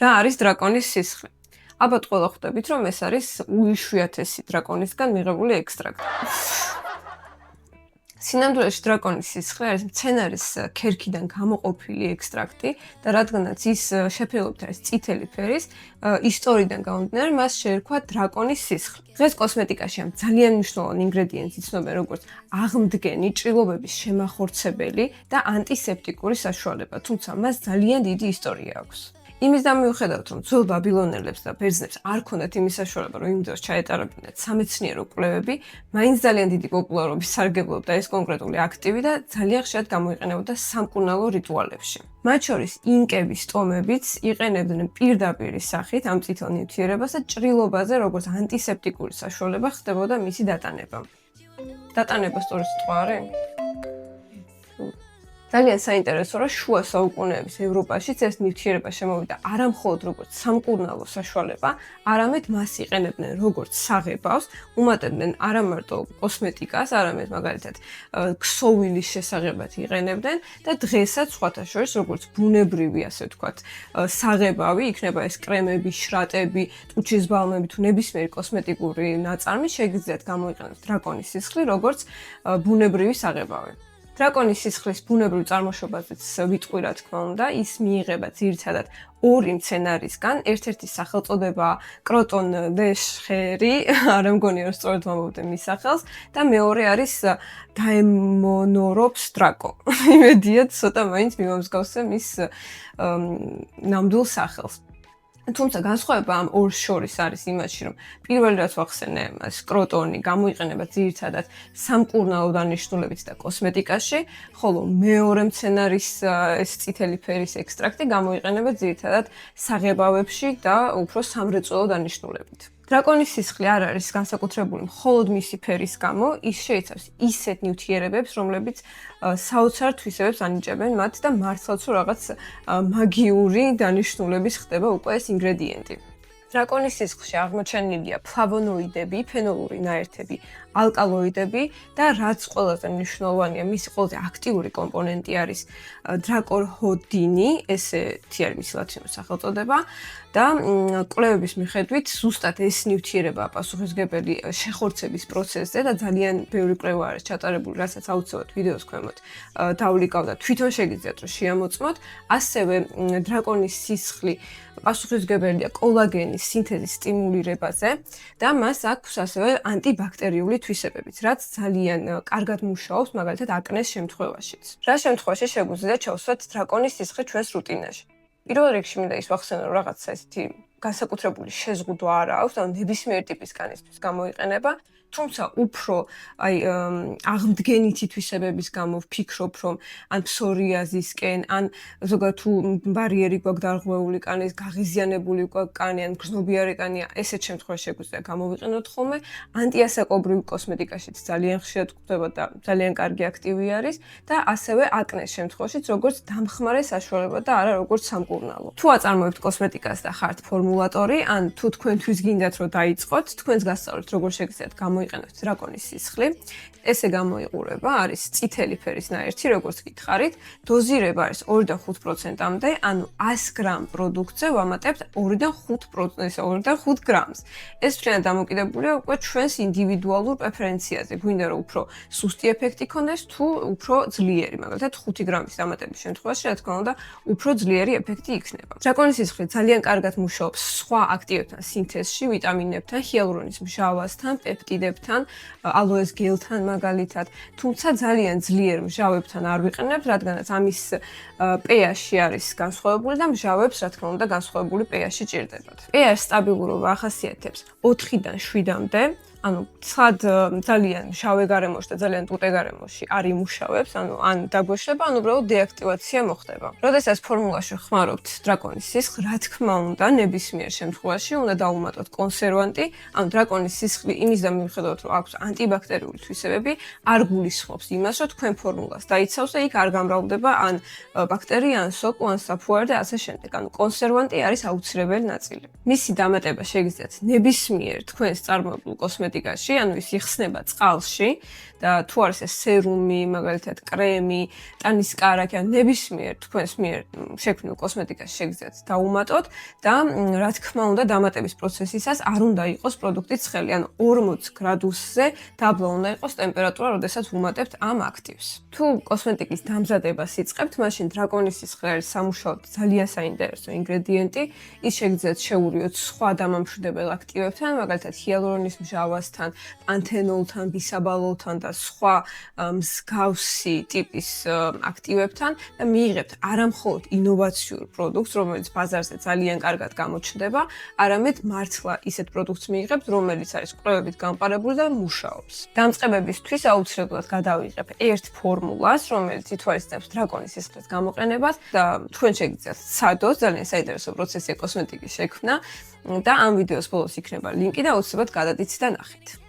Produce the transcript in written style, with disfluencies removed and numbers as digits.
რა არის დრაკონის სისხლი? ალბათ ყველა ხვდებით, რომ ეს არის უიშვიათესი დრაკონისგან მიღებული ექსტრაქტი. სინამდვილეში დრაკონის სისხლი არის მცენარის ქერქიდან გამოყოფილი ექსტრაქტი და რადგანაც ის შეფერილობით არის წითელი ფერის, ისტორიიდან გამომდინარე მას შეერქვა დრაკონის სისხლი. დღეს კოსმეტიკაში ამ ძალიან მნიშვნელოვან ინგრედიენტს იცნობენ როგორც აღმდგენი, ჭრილობების შემახორცებელი და ანტისეპტიკური საშუალება, თუმცა მას ძალიან დიდი ისტორია აქვს. იმის დამიუხედავად, რომ ძველ ბაბილონელებს და ბერძნებს არ ქონდათ იმის საშუალება, რომ იმ დროს ჩაეტარებინათ სამეცნიერო კვლევები, მაინც ძალიან დიდი პოპულარობის სარგებლობდა ეს კონკრეტული აქტივი და ძალიან ხშირად გამოიყენებოდა სამკურნალო რიტუალებში. მათ შორის ინკების ტომებიც იყენებდნენ პირდაპირ სახით ამ წითელ ნივთიერებას და ჭრილობაზე როგორც ანტისეპტიკური საშუალება ხდებოდა მისი დატანება. დატანება სწორი სიტყვა არის? ძალიან საინტერესო, რომ შუა საუკუნეების ევროპაშიც ეს ნივთიერება შემოვიდა არა მხოლოდ როგორც სამკურნალო საშუალება, არამედ მას იყენებდნენ როგორც საღებავს, უმატებდნენ არა მარტო კოსმეტიკას, არამედ მაგალითად ქსოვილის შესაღებად იყენებდნენ და დღესაც სხვათა შორის როგორც ბუნებრივი, ასე ვთქვათ, საღებავი, იქნება ეს კრემები, შრატები, ტუჩის ბალმები თუ ნებისმიერი კოსმეტიკური ნაწარმი შეგიძლიათ გამოიყენოთ დრაკონის სისხლი როგორც ბუნებრივი საღებავი. დრაკონის სისხლის ბუნებრივ წარმოშობაზეც ვიტყვი, რა თქმა უნდა, ის მიიღება ძირითადად ორი მცენარისგან, ერთ-ერთი სახელწოდება კროტონ დეშხერი, არ მგონია რომ სწორად ვამბობ მის სახელს და მეორე არის დაემონოროფს დრაკო. იმედია ცოტა მაინც მიმომსგავსე მის ნამდვილ სახელს. თუმცა განსხვავება ამ ორ შორის არის იმაში, რომ პირველი რაც ვახსენე, ეს კროტონი გამოიყენება ძირითადად სამკურნალო დანიშნულებით და კოსმეტიკაში, ხოლო მეორე მცენარის ეს წითელი ფერის ექსტრაქტი გამოიყენება ძირითადად საღებავებში და უფრო სამრეწველო დანიშნულებით. დრაკონის სისხლი არ არის განსაკუთრებული მხოლოდ მისი ფერის გამო, ის შეიცავს ისეთ ნივთიერებებს, რომლებიც საოცარ თვისებებს ანიჭებენ მათ და მართლაც რომ რაღაც მაგიური დანიშნულების ხდება უკვე ეს ინგრედიენტი. დრაკონის სისხლში აღმოჩენილია ფლავონოიდები, ფენოლური ნაერთები, ალკალოიდები და რაც ყველაზე მნიშვნელოვანია, მისი ყველაზე აქტიური კომპონენტი არის დრაკორჰოდინი, ესეთი არის მისი ლათინური სახელწოდება და კვლევების მიხედვით ზუსტად ეს ნივთიერებაა პასუხისმგებელი შეხორცების პროცესზე და ძალიან ბევრი კვლევა არის ჩატარებული, რასაც აუცილებლად ვიდეოს ქვემოთ დავლიკავ და თვითონ შეგიძლიათ რომ შეამოწმოთ. ასევე დრაკონის სისხლი პასუხისმგებელია კოლაგენის სინთეზის სტიმულირებაზე და მას აქვს ასევე ანტიბაქტერიული თვისებებიც, რაც ძალიან კარგად მუშაობს მაგალითად აკნეს შემთხვევაშიც. რა შემთხვევაში შეგვიძლია ჩავსვათ დრაკონის სისხლი ჩვენს რუტინაში? პირველ რიგში მინდა ის ვახსენო, რომ რაღაცა ესეთი განსაკუთრებული შეზღუდვა არ აქვს, ანუ ნებისმიერ ტიპის განისთვის გამოიყენება, თუმცა უფრო აღმდგენითი თვისებების გამო ვფიქრობ, რომ ან ფსორიაზისკენ, ან ზოგადად თუ ბარიერი გვაქვს დარღვეული კანის, გაღიზიანებული გვაქვს კანი, ან გრძნობიარე კანია, ესეთ შემთხვევაში შეგვიძლია გამოვიყენოთ ხოლმე. ანტიასაკობრივი კოსმეტიკაშიც ძალიან ხშირად გვხვდება და ძალიან კარგი აქტივი არის და ასევე აკნეს შემთხვევაშიც როგორც დამხმარე საშუალება და არა როგორც სამკურნალო. თუ აწარმოებთ კოსმეტიკას და ხართ ფორმულატორი, ან თუ თქვენთვის გინდათ რომ დაიწყოთ, თქვენს გასწავლეთ როგორ შეგიძლიათ გამოიყენოთ დრაკონის სისხლი. ესე გამოიყურება, არის წითელი ფერის ნაერთი, როგორც გითხარით. დოზირება არის 2-დან 5%-მდე, ანუ 100 გრამ პროდუქტზე ვამატებთ 2-დან 5 გრამს. ეს მთლიანად დამოკიდებულია უკვე ჩვენს ინდივიდუალურ პრეფერენციაზე. გვინდა რომ უფრო სუსტი ეფექტი ქონდეს, თუ უფრო ძლიერი, მაგალითად 5 გრამის დამატების შემთხვევაში, რა თქმა უნდა, უფრო ძლიერი ეფექტი იქნება. დრაკონის სისხლი ძალიან კარგად მუშაობს სხვა აქტივებთან სინთეზში, ვიტამინებთან, ჰიალურონის მჟავასთან, პეპტიდებთან, ალოეს გელთან მაგალითად, თუმცა ძალიან ძლიერ მჟავებთან არ ვიყენებთ, რადგანაც ამის pH-ი არის განსხვავებული და მჟავებს, რა თქმა უნდა, განსხვავებული pH-ი ჭირდებათ. pH სტაბილურობა ახასიათებს 4-დან 7-მდე, ანუ ცად ძალიან მჟავე გარემოში და ძალიან ტუტე გარემოში არ იმუშავებს, ანუ ან დაგვეშლება, ან უბრალოდ დეაქტივაცია მოხდება. როდესაც ფორმულაში ხმარობთ დრაკონის სისხლს, რა თქმა უნდა, ნებისმიერ შემთხვევაში უნდა დავუმატოთ კონსერვანტი, ანუ დრაკონის სისხლი იმის და მიუხედავად, რომ აქვს ანტიბაქტერიული თვისებები, არ გულისხმობს იმას, რომ თქვენ ფორმულას დაიცავს და იქ არ გამრავლდება ან ბაქტერია, ან სოკო, ან საფუარი და ასე შემდეგ. ანუ კონსერვანტი არის აუცილებელი ნაწილი. მისი დამატება შეგიძლიათ ნებისმიერ თქვენს წარმოებულ კოსმეტიკაში, ანუ ის იხსნება წყალში და თუ არის ეს სერუმი, მაგალითად კრემი, ტანის კარაქი, ან ნებისმიერ თქვენს მიერ შექმნილ კოსმეტიკას შეგიძლიათ დაუმატოთ და რა თქმა უნდა დამატების პროცესისას არ უნდა იყოს პროდუქტი ცხელი, ანუ 40 გრადუსზე დაბლა უნდა იყოს ტემპერატურა, როდესაც ვუმატებთ ამ აქტივს. თუ კოსმეტიკის დამზადებას იწყებთ, მაშინ დრაკონის სისხლი არის სამუშაოდ ძალიან საინტერესო ინგრედიენტი. ის შეგიძლიათ შეურიოთ სხვა დამამშვიდებელ აქტივებთან, მაგალითად ჰიალურონის მჟავასთან, პანთენოლთან, ბისაბალოლთან და სხვა მსგავსი ტიპის აქტივებთან და მიიღებთ არამხოლოდ ინოვაციურ პროდუქტს, რომელიც ბაზარზე ძალიან კარგად გამოჩნდება, არამედ მართლა ისეთ პროდუქტს მიიღებთ, რომელიც არის კვლევებით გამყარებული და მუშაობს. დამწყებებისთვის აუცილებლად გადავიღებ ერთ ფორმულას, რომელიც ითვალისწინებს დრაკონის სისხლის გამოყენებას და თქვენ შეგიძლიათ სცადოთ, ძალიან საინტერესო პროცესია კოსმეტიკის შექმნა და ამ ვიდეოს ბოლოს იქნება ლინკი და აუცილებლად გადადიცით და ნახეთ.